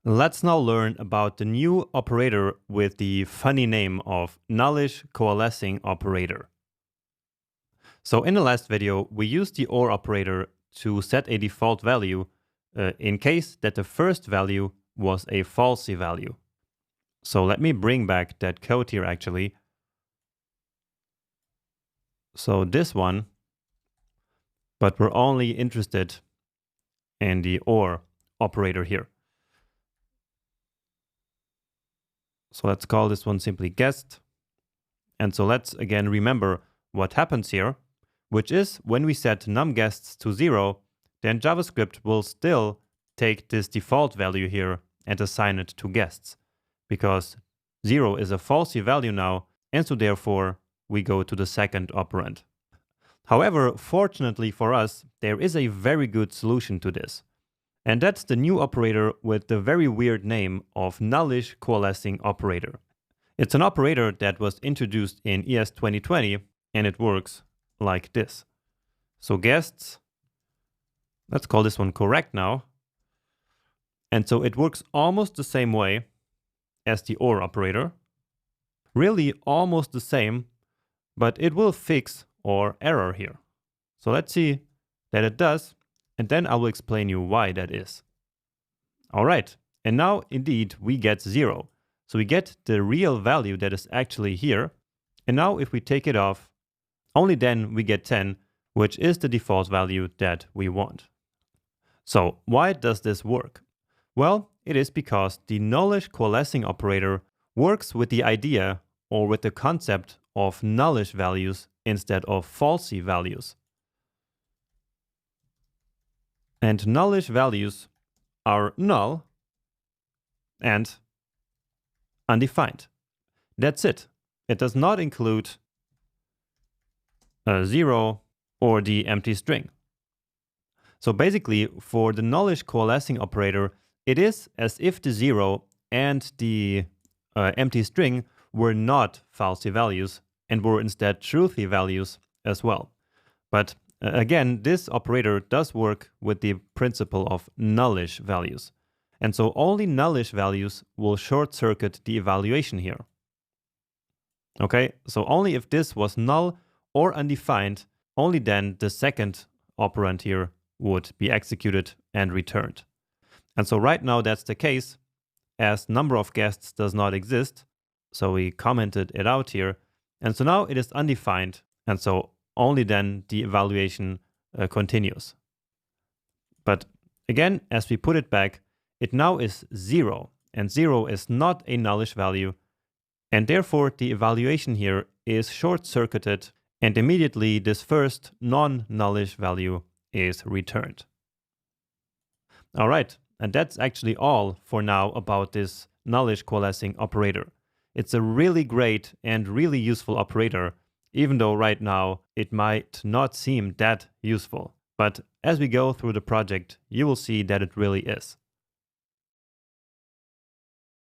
Let's now learn about the new operator with the funny name of Nullish Coalescing operator. So in the last video, we used the OR operator to set a default value in case that the first value was a falsy value. So let me bring back that code here actually. So this one, but we're only interested in the OR operator here. So let's call this one simply guest. And so let's again remember what happens here, which is when we set numGuests to 0, then JavaScript will still take this default value here and assign it to guests, because 0 is a falsy value now, and so therefore we go to the second operand. However, fortunately for us, there is a very good solution to this. And that's the new operator with the very weird name of Nullish Coalescing operator. It's an operator that was introduced in ES 2020, and it works like this. So guests, let's call this one correct now. And so it works almost the same way as the OR operator. Really almost the same, but it will fix our error here. So let's see that it does. And then I will explain you why that is. All right, and now indeed we get 0. So we get the real value that is actually here. And now if we take it off, only then we get 10, which is the default value that we want. So why does this work? Well, it is because the Nullish Coalescing operator works with the idea or with the concept of nullish values instead of falsy values. And nullish values are null and undefined. That's it. It does not include a 0 or the empty string. So basically, for the Nullish Coalescing operator, it is as if the 0 and the empty string were not falsy values and were instead truthy values as well. But again, this operator does work with the principle of nullish values. And so only nullish values will short-circuit the evaluation here. Okay, so only if this was null or undefined, only then the second operand here would be executed and returned. And so right now that's the case, as number of guests does not exist. So we commented it out here. And so now it is undefined. And so only then the evaluation continues. But again, as we put it back, it now is 0, and 0 is not a nullish value, and therefore the evaluation here is short-circuited, and immediately this first non-nullish value is returned. All right, and that's actually all for now about this Nullish Coalescing operator. It's a really great and really useful operator, even though right now it might not seem that useful. But as we go through the project, you will see that it really is.